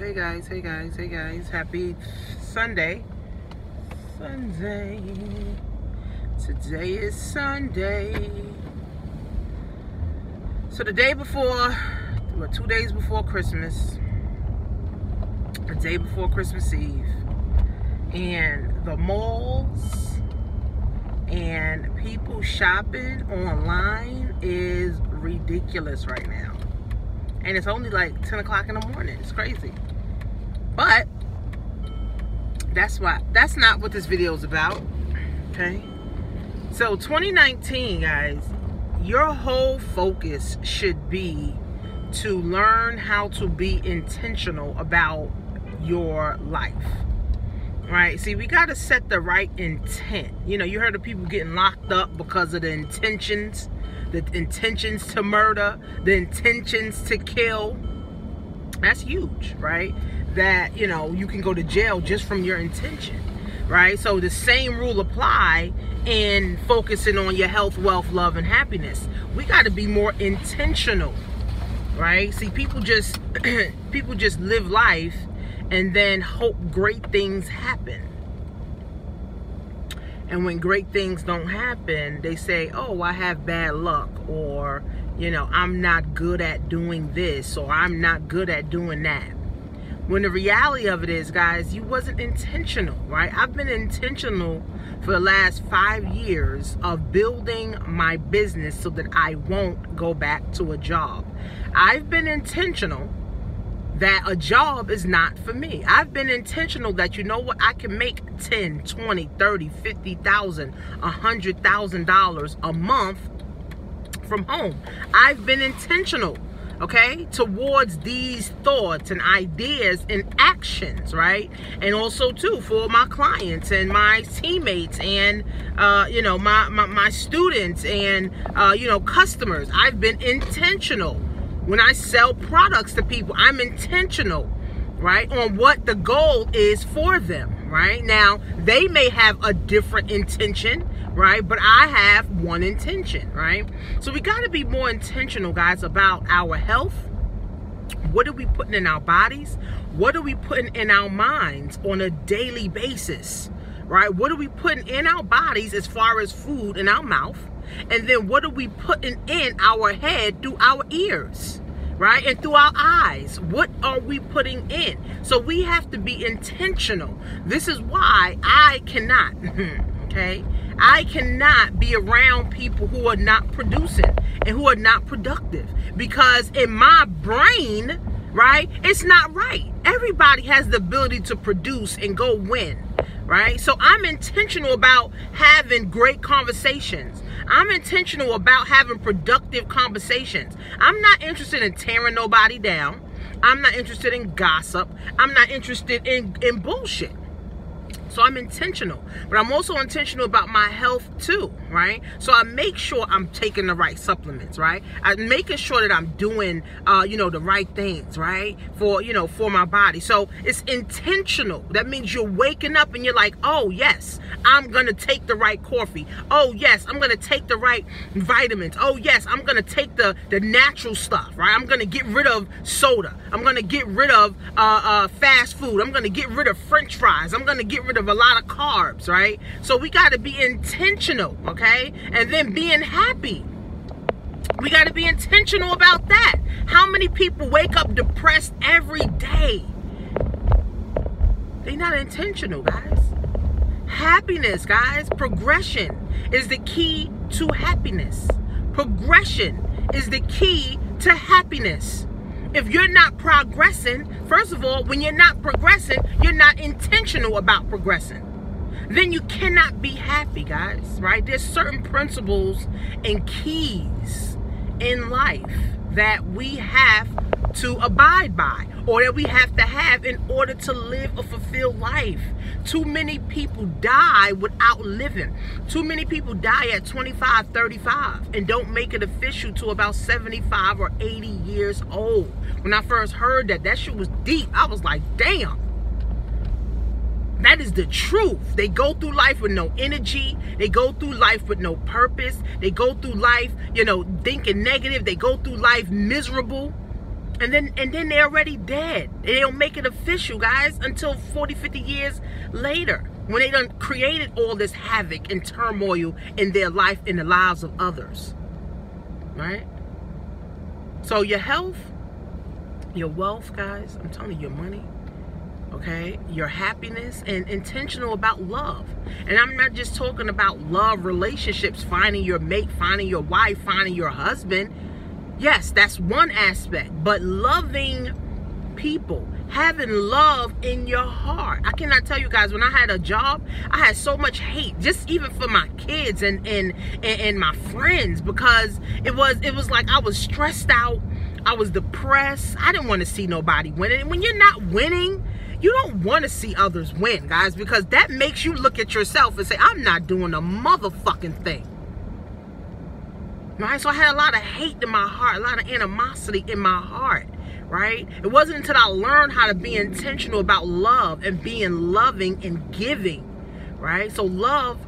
Hey guys, happy Sunday. Today is Sunday. So the day before, 2 days before Christmas, the day before Christmas Eve, and the malls and people shopping online is ridiculous right now. And it's only like 10 o'clock in the morning. It's crazy. But that's not what this video is about. Okay? So 2019, guys, your whole focus should be to learn how to be intentional about your life. Right? See, we got to set the right intent. You know, you heard of people getting locked up because of the intentions to murder, the intentions to kill. That's huge, right? That, you know, you can go to jail just from your intention, right? So the same rule apply in focusing on your health, wealth, love, and happiness. We got to be more intentional, right? See, people just live life and then hope great things happen. And when great things don't happen, they say, oh, I have bad luck, or, you know, I'm not good at doing this, or I'm not good at doing that. When the reality of it is, guys, you wasn't intentional, right? I've been intentional for the last 5 years of building my business so that I won't go back to a job. I've been intentional that a job is not for me. I've been intentional that, you know what, I can make 10, 20, 30, 50,000, $100,000 a month from home. I've been intentional, okay, towards these thoughts and ideas and actions, right? And also too for my clients and my teammates and you know, my students and you know, customers. I've been intentional. When I sell products to people, I'm intentional, right, on what the goal is for them, right? Now, they may have a different intention, right, but I have one intention, right? So we got to be more intentional, guys, about our health. What are we putting in our bodies? What are we putting in our minds on a daily basis, right? What are we putting in our bodies as far as food in our mouth? And then what are we putting in our head through our ears, right? And through our eyes? What are we putting in? So we have to be intentional. This is why I cannot, okay? I cannot be around people who are not producing and who are not productive. Because in my brain, right, it's not right. Everybody has the ability to produce and go win, right? So I'm intentional about having great conversations. I'm intentional about having productive conversations. I'm not interested in tearing nobody down. I'm not interested in gossip. I'm not interested in bullshit. So I'm intentional, but I'm also intentional about my health too, right? So I make sure I'm taking the right supplements, right? I'm making sure that I'm doing, you know, the right things, right? For, you know, for my body. So it's intentional. That means you're waking up and you're like, oh yes, I'm going to take the right coffee. Oh yes, I'm going to take the right vitamins. Oh yes, I'm going to take the natural stuff, right? I'm going to get rid of soda. I'm going to get rid of fast food. I'm going to get rid of French fries. I'm going to get rid of a lot of carbs, right? So we got to be intentional, okay? And then being happy. We got to be intentional about that. How many people wake up depressed every day? They're not intentional, guys. Happiness, guys, progression is the key to happiness. Progression is the key to happiness. If you're not progressing, first of all, when you're not progressing, you're not intentional about progressing. Then you cannot be happy, guys, right? There's certain principles and keys in life that we have to abide by, or that we have to have in order to live a fulfilled life. Too many people die without living. Too many people die at 25, 35 and don't make it official to about 75 or 80 years old. When I first heard that shit was deep. I was like, damn. That is the truth. They go through life with no energy. They go through life with no purpose. They go through life, you know, thinking negative. They go through life miserable. And then they're already dead. They don't make it official, guys, until 40, 50 years later, when they done created all this havoc and turmoil in their life, in the lives of others. Right? So your health, your wealth, guys, I'm telling you, your money, okay, your happiness, and intentional about love. And I'm not just talking about love relationships, finding your mate, finding your wife, finding your husband. Yes, that's one aspect, but loving people, having love in your heart. I cannot tell you guys, when I had a job, I had so much hate, just even for my kids and my friends, because it was like I was stressed out, I was depressed. I didn't want to see nobody winning. And when you're not winning, you don't want to see others win, guys, because that makes you look at yourself and say, I'm not doing a motherfucking thing. Right? So I had a lot of hate in my heart, a lot of animosity in my heart, right? It wasn't until I learned how to be intentional about love and being loving and giving, right? So love,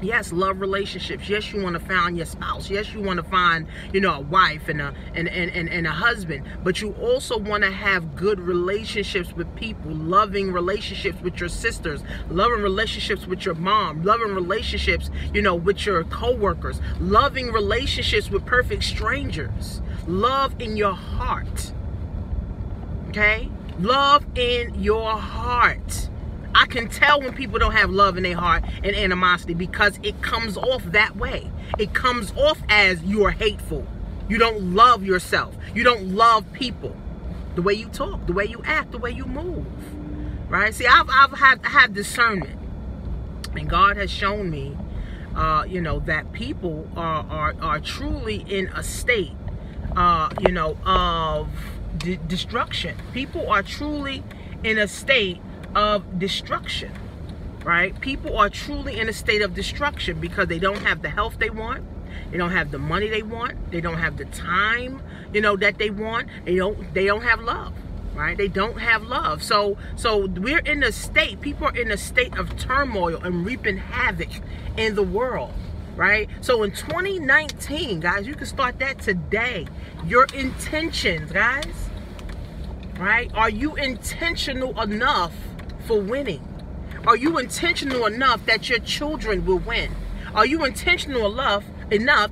yes, love relationships. Yes, you want to find your spouse. Yes, you want to find, you know, a wife and a husband. But you also want to have good relationships with people, loving relationships with your sisters, loving relationships with your mom, loving relationships, you know, with your co-workers, loving relationships with perfect strangers. Love in your heart. Okay? Love in your heart. I can tell when people don't have love in their heart and animosity, because it comes off that way. It comes off as you are hateful. You don't love yourself. You don't love people. The way you talk, the way you act, the way you move. Right? See, I've had discernment. And God has shown me, you know, that people are truly in a state, you know, of destruction. People are truly in a state of destruction, right? People are truly in a state of destruction because they don't have the health they want, they don't have the money they want, they don't have the time, you know, that they want, they don't have love, right? They don't have love. So we're in a state, people are in a state of turmoil and reaping havoc in the world, right? So in 2019, guys, you can start that today. Your intentions, guys, right? Are you intentional enough for winning? Are you intentional enough that your children will win? Are you intentional enough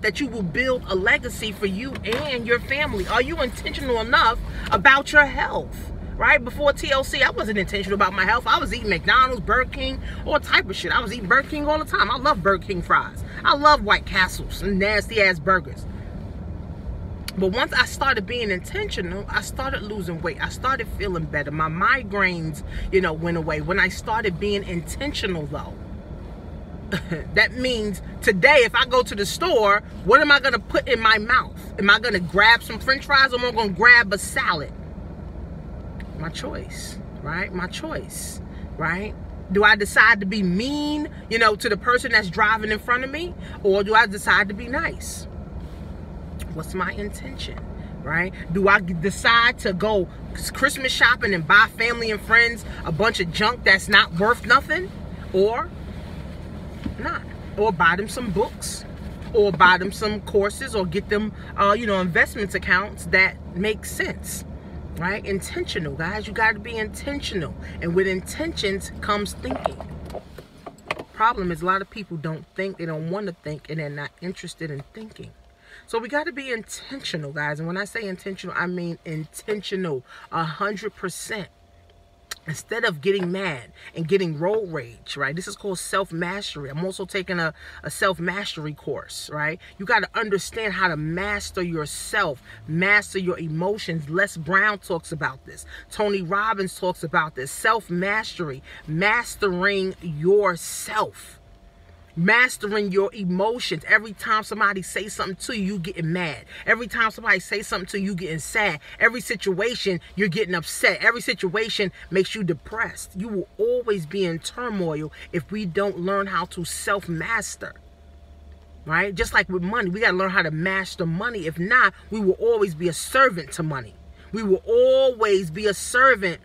that you will build a legacy for you and your family? Are you intentional enough about your health? Right? Before TLC, I wasn't intentional about my health. I was eating McDonald's, Burger King, all type of shit. I was eating Burger King all the time. I love Burger King fries. I love White Castles and nasty ass burgers. But once I started being intentional, I started losing weight. I started feeling better. My migraines, you know, went away. When I started being intentional, though, that means today, if I go to the store, what am I going to put in my mouth? Am I going to grab some French fries, or am I going to grab a salad? My choice, right? My choice, right? Do I decide to be mean, you know, to the person that's driving in front of me? Or do I decide to be nice? What's my intention, right? Do I decide to go Christmas shopping and buy family and friends a bunch of junk that's not worth nothing? Or not? Or buy them some books, or buy them some courses, or get them, you know, investments accounts that make sense, right? Intentional, guys. You got to be intentional. And with intentions comes thinking. Problem is, a lot of people don't think, they don't want to think, and they're not interested in thinking. So we got to be intentional, guys. And when I say intentional, I mean intentional, 100%. Instead of getting mad and getting road rage, right? This is called self-mastery. I'm also taking a self-mastery course, right? You got to understand how to master yourself, master your emotions. Les Brown talks about this. Tony Robbins talks about this. Self-mastery, mastering yourself. Mastering your emotions. Every time somebody says something to you, you getting mad. Every time somebody says something to you, you getting sad. Every situation, you're getting upset. Every situation makes you depressed. You will always be in turmoil if we don't learn how to self-master. Right? Just like with money, we got to learn how to master money. If not, we will always be a servant to money. We will always be a servant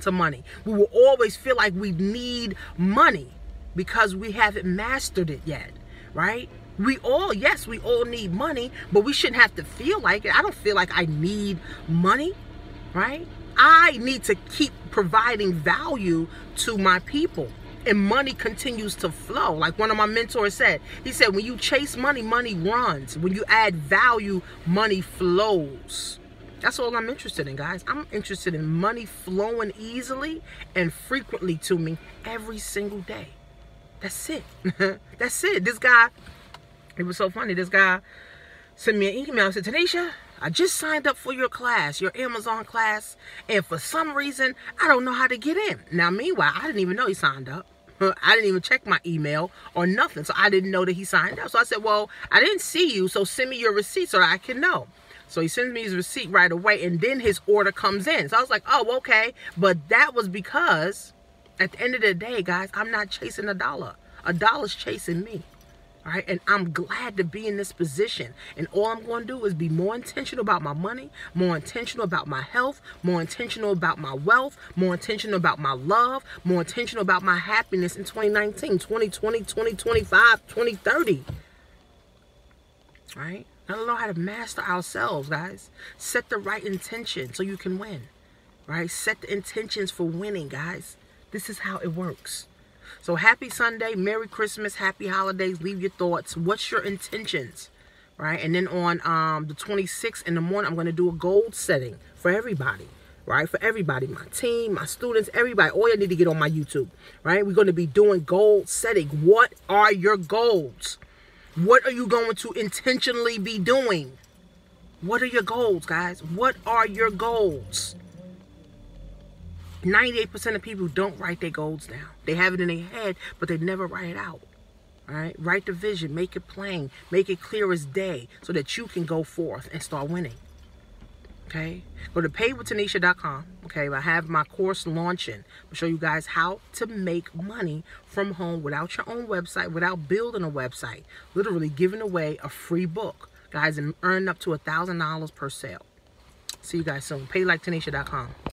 to money. We will always feel like we need money, because we haven't mastered it yet, right? We all, yes, we all need money, but we shouldn't have to feel like it. I don't feel like I need money, right? I need to keep providing value to my people. And money continues to flow. Like one of my mentors said, he said, when you chase money, money runs. When you add value, money flows. That's all I'm interested in, guys. I'm interested in money flowing easily and frequently to me every single day. That's it. That's it. This guy, it was so funny. This guy sent me an email and said, Tanisha, I just signed up for your class, your Amazon class, and for some reason, I don't know how to get in. Now, meanwhile, I didn't even know he signed up. I didn't even check my email or nothing, so I didn't know that he signed up. So I said, well, I didn't see you, so send me your receipt so that I can know. So he sends me his receipt right away, and then his order comes in. So I was like, oh, okay. But that was because at the end of the day, guys, I'm not chasing a dollar. A dollar's chasing me. All right? And I'm glad to be in this position. And all I'm going to do is be more intentional about my money, more intentional about my health, more intentional about my wealth, more intentional about my love, more intentional about my happiness in 2019, 2020, 2025, 2030. All right? Gotta learn how to master ourselves, guys. Set the right intention so you can win. Right? Set the intentions for winning, guys. This is how it works. So happy Sunday, Merry Christmas, Happy Holidays. Leave your thoughts. What's your intentions? Right? And then on the 26th in the morning, I'm going to do a goal setting for everybody. Right? For everybody, my team, my students, everybody. All you need to get on my YouTube. Right? We're going to be doing goal setting. What are your goals? What are you going to intentionally be doing? What are your goals, guys? What are your goals? 98% of people don't write their goals down. They have it in their head, but they never write it out. All right? Write the vision. Make it plain. Make it clear as day so that you can go forth and start winning. Okay? Go to paidwithtanisha.com. Okay? I have my course launching. I'll show you guys how to make money from home without your own website, without building a website. Literally giving away a free book, guys, and earn up to $1,000 per sale. See you guys soon. Paidliketanisha.com.